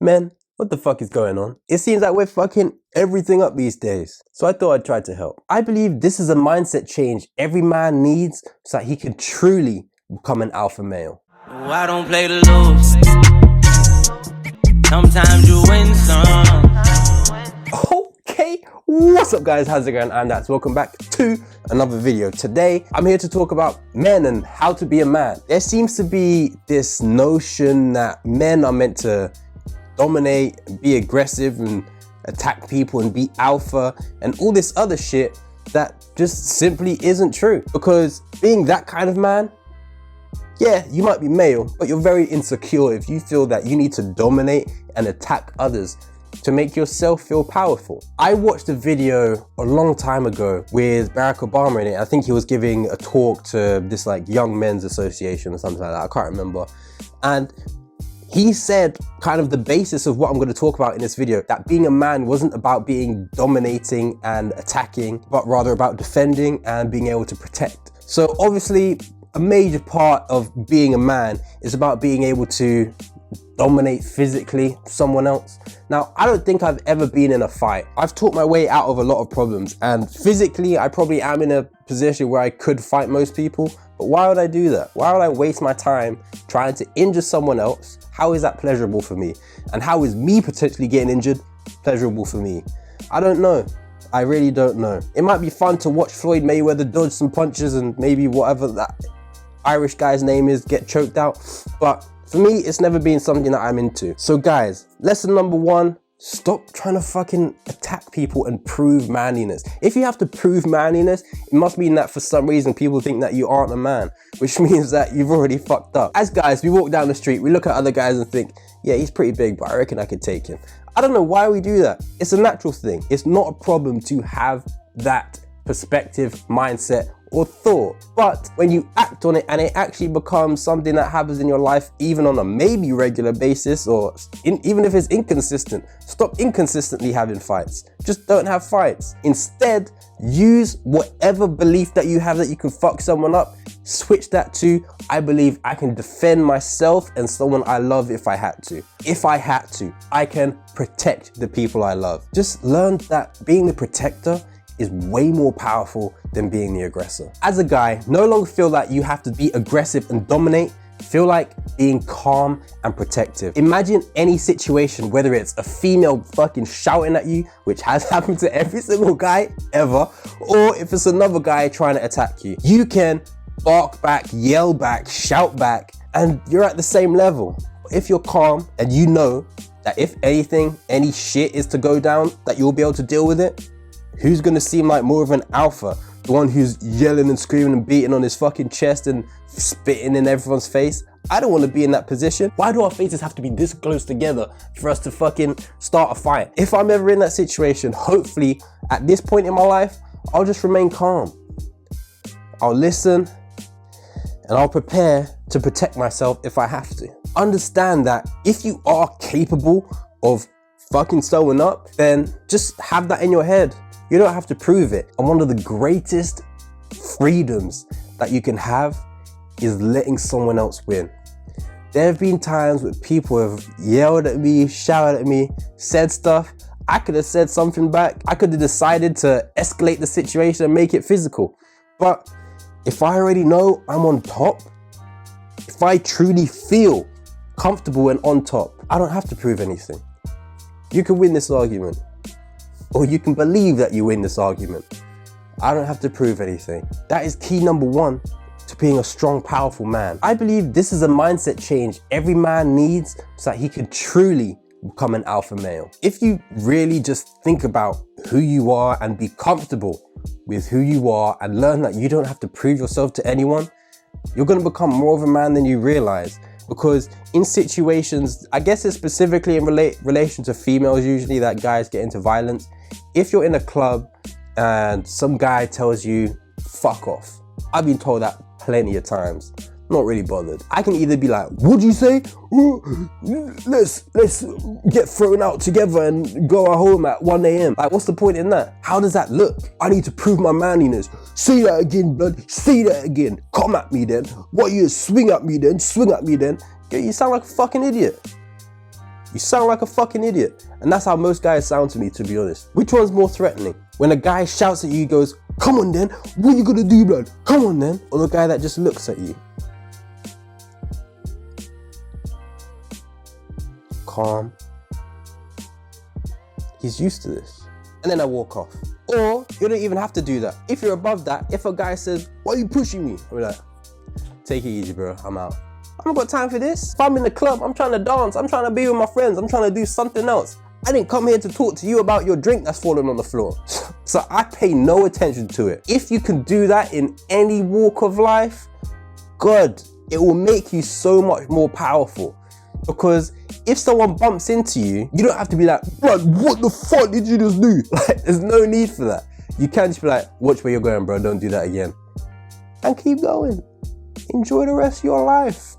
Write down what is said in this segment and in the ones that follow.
Men, what the fuck is going on? It seems like we're fucking everything up these days. So I thought I'd try to help. I believe this is a mindset change every man needs so that he can truly become an alpha male. No, I don't play to lose. Sometimes you win some. Okay, what's up guys, how's it going? I'm Dax. Welcome back to another video. Today, I'm here to talk about men and how to be a man. There seems to be this notion that men are meant to dominate, and be aggressive and attack people and be alpha and all this other shit that just simply isn't true. Because being that kind of man, yeah, you might be male, but you're very insecure if you feel that you need to dominate and attack others to make yourself feel powerful. I watched a video a long time ago with Barack Obama in it. I think he was giving a talk to this like young men's association or something like that. I can't remember. And he said kind of the basis of what I'm going to talk about in this video, that being a man wasn't about being dominating and attacking, but rather about defending and being able to protect. So obviously a major part of being a man is about being able to dominate physically someone else. Now, I don't think I've ever been in a fight. I've talked my way out of a lot of problems, and physically I probably am in a position where I could fight most people, but why would I do that? Why would I waste my time trying to injure someone else? How is that pleasurable for me? And how is me potentially getting injured pleasurable for me? I don't know. I really don't know. It might be fun to watch Floyd Mayweather dodge some punches and maybe whatever that Irish guy's name is get choked out, but for me, it's never been something that I'm into. So guys, lesson number one, stop trying to fucking attack people and prove manliness. If you have to prove manliness, it must mean that for some reason people think that you aren't a man, which means that you've already fucked up. As guys, we walk down the street, we look at other guys and think, yeah, he's pretty big, but I reckon I could take him. I don't know why we do that. It's a natural thing. It's not a problem to have that perspective, mindset, or thought. But when you act on it and it actually becomes something that happens in your life, even on a maybe regular basis, or even if it's inconsistent, stop inconsistently having fights. Just don't have fights. Instead, use whatever belief that you have that you can fuck someone up, switch that to, I believe I can defend myself and someone I love if I had to. If I had to, I can protect the people I love. Just learn that being the protector is way more powerful than being the aggressor. As a guy, no longer feel like you have to be aggressive and dominate. Feel like being calm and protective. Imagine any situation, whether it's a female fucking shouting at you, which has happened to every single guy ever, or if it's another guy trying to attack you. You can bark back, yell back, shout back, and you're at the same level. If you're calm and you know that if anything, any shit is to go down, that you'll be able to deal with it, who's gonna seem like more of an alpha? The one who's yelling and screaming and beating on his fucking chest and spitting in everyone's face? I don't wanna be in that position. Why do our faces have to be this close together for us to fucking start a fight? If I'm ever in that situation, hopefully at this point in my life, I'll just remain calm. I'll listen and I'll prepare to protect myself if I have to. Understand that if you are capable of fucking someone up, then just have that in your head. You don't have to prove it. And one of the greatest freedoms that you can have is letting someone else win. There have been times where people have yelled at me, shouted at me, said stuff. I could have said something back. I could have decided to escalate the situation and make it physical. But if I already know I'm on top, if I truly feel comfortable and on top, I don't have to prove anything. You can win this argument. Or you can believe that you win this argument. I don't have to prove anything. That is key number one to being a strong, powerful man. I believe this is a mindset change every man needs so that he can truly become an alpha male. If you really just think about who you are and be comfortable with who you are and learn that you don't have to prove yourself to anyone, you're gonna become more of a man than you realize. Because in situations, I guess it's specifically in relation to females usually that guys get into violence. If you're in a club and some guy tells you, fuck off. I've been told that plenty of times. Not really bothered. I can either be like, what'd you say? Let's get thrown out together and go home at 1 a.m. Like, what's the point in that? How does that look? I need to prove my manliness. Say that again, blood. Say that again. Come at me then. What you swing at me then? Swing at me then. You sound like a fucking idiot. You sound like a fucking idiot. And that's how most guys sound to me, to be honest. Which one's more threatening? When a guy shouts at you, he goes, come on then, what are you gonna do, blood? Come on then. Or the guy that just looks at you. Calm. He's used to this. And then I walk off. Or you don't even have to do that. If you're above that, if a guy says, why are you pushing me? I'll be like, take it easy, bro, I'm out. I don't got time for this. If I'm in the club, I'm trying to dance, I'm trying to be with my friends, I'm trying to do something else. I didn't come here to talk to you about your drink that's fallen on the floor. So I pay no attention to it. If you can do that in any walk of life, God, it will make you so much more powerful. Because if someone bumps into you, you don't have to be like, bro, what the fuck did you just do? Like, there's no need for that. You can just be like, watch where you're going, bro, don't do that again. And keep going. Enjoy the rest of your life.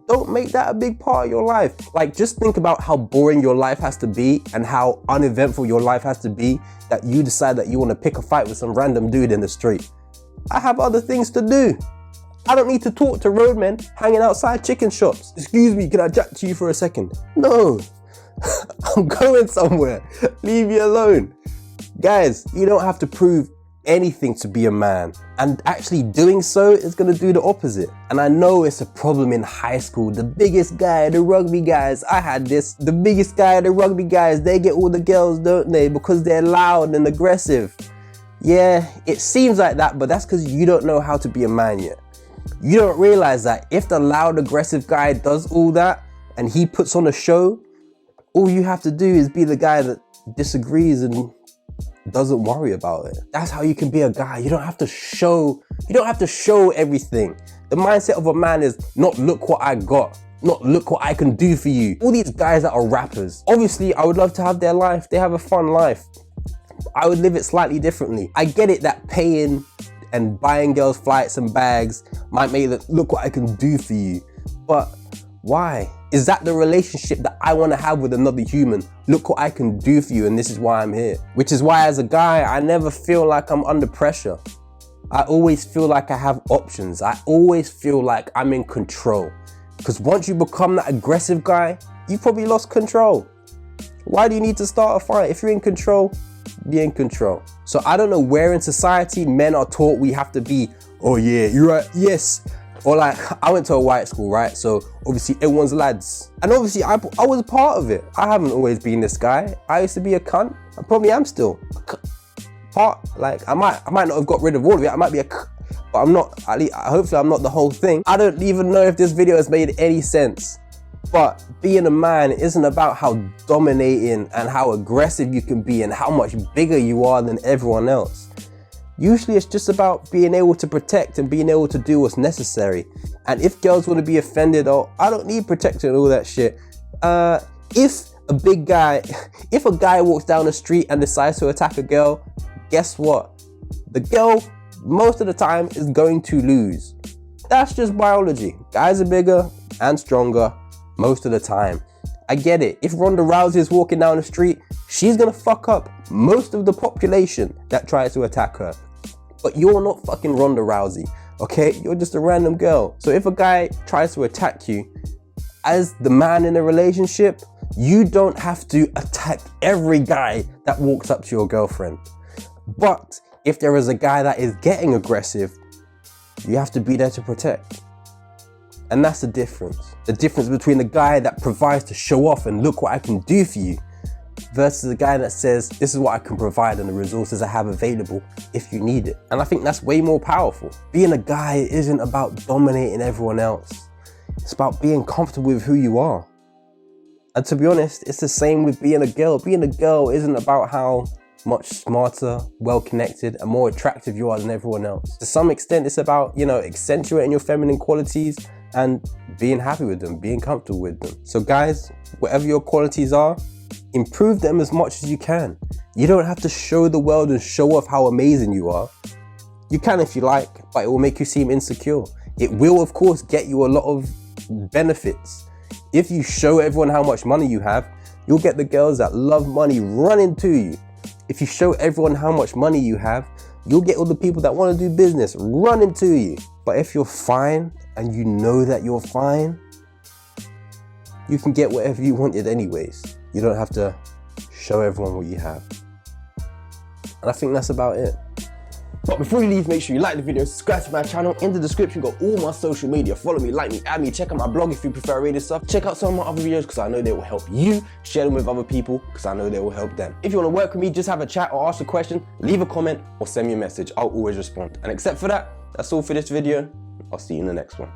Don't make that a big part of your life. Like, just think about how boring your life has to be and how uneventful your life has to be that you decide that you want to pick a fight with some random dude in the street. I have other things to do. I don't need to talk to roadmen hanging outside chicken shops. Excuse me, can I chat to you for a second? No, I'm going somewhere. Leave me alone. Guys, you don't have to prove anything to be a man, and actually doing so is gonna do the opposite. And I know it's a problem in high school. The biggest guy, the rugby guys, I had this. The biggest guy, the rugby guys, they get all the girls, don't they? Because they're loud and aggressive. Yeah, it seems like that, but that's because you don't know how to be a man yet. You don't realize that if the loud, aggressive guy does all that and he puts on a show, all you have to do is be the guy that disagrees and doesn't worry about it. That's how you can be a guy. You don't have to show everything. The mindset of a man is not look what I got, not look what I can do for you. All these guys that are rappers, obviously I would love to have their life. They have a fun life. I would live it slightly differently. I get it that paying and buying girls flights and bags might make them look what I can do for you. But why? Is that the relationship that I want to have with another human? Look what I can do for you and this is why I'm here. Which is why as a guy, I never feel like I'm under pressure. I always feel like I have options. I always feel like I'm in control. Because once you become that aggressive guy, you've probably lost control. Why do you need to start a fight? If you're in control, be in control. So I don't know where in society men are taught we have to be, oh yeah, you're right, yes. Or like, I went to a white school, right? So obviously everyone's lads. And obviously I was a part of it. I haven't always been this guy. I used to be a cunt. I probably am still. Like I might not have got rid of all of it. I might be but I'm not, at least, hopefully I'm not the whole thing. I don't even know if this video has made any sense. But being a man isn't about how dominating and how aggressive you can be and how much bigger you are than everyone else. Usually it's just about being able to protect and being able to do what's necessary. And if girls want to be offended, oh, I don't need protection and all that shit. If a guy walks down the street and decides to attack a girl, guess what? The girl, most of the time, is going to lose. That's just biology. Guys are bigger and stronger most of the time. I get it. If Ronda Rousey is walking down the street, she's gonna fuck up most of the population that tries to attack her. But you're not fucking Ronda Rousey, okay? You're just a random girl. So if a guy tries to attack you, as the man in a relationship, you don't have to attack every guy that walks up to your girlfriend. But if there is a guy that is getting aggressive, you have to be there to protect. And that's the difference. The difference between the guy that provides to show off and look what I can do for you versus the guy that says, this is what I can provide and the resources I have available if you need it. And I think that's way more powerful. Being a guy isn't about dominating everyone else. It's about being comfortable with who you are. And to be honest, it's the same with being a girl. Being a girl isn't about how much smarter, well-connected, and more attractive you are than everyone else. To some extent, it's about, accentuating your feminine qualities and being happy with them, being comfortable with them. So guys, whatever your qualities are, improve them as much as you can. You don't have to show the world and show off how amazing you are. You can if you like, but it will make you seem insecure. It will, of course, get you a lot of benefits. If you show everyone how much money you have, you'll get the girls that love money running to you. If you show everyone how much money you have, you'll get all the people that want to do business running to you. But if you're fine and you know that you're fine, you can get whatever you wanted anyways. You don't have to show everyone what you have. And I think that's about it. But before you leave, make sure you like the video, subscribe to my channel. In the description, got all my social media. Follow me, like me, add me, check out my blog if you prefer reading stuff. Check out some of my other videos because I know they will help you. Share them with other people because I know they will help them. If you want to work with me, just have a chat or ask a question, leave a comment or send me a message. I'll always respond. And except for that, that's all for this video. I'll see you in the next one.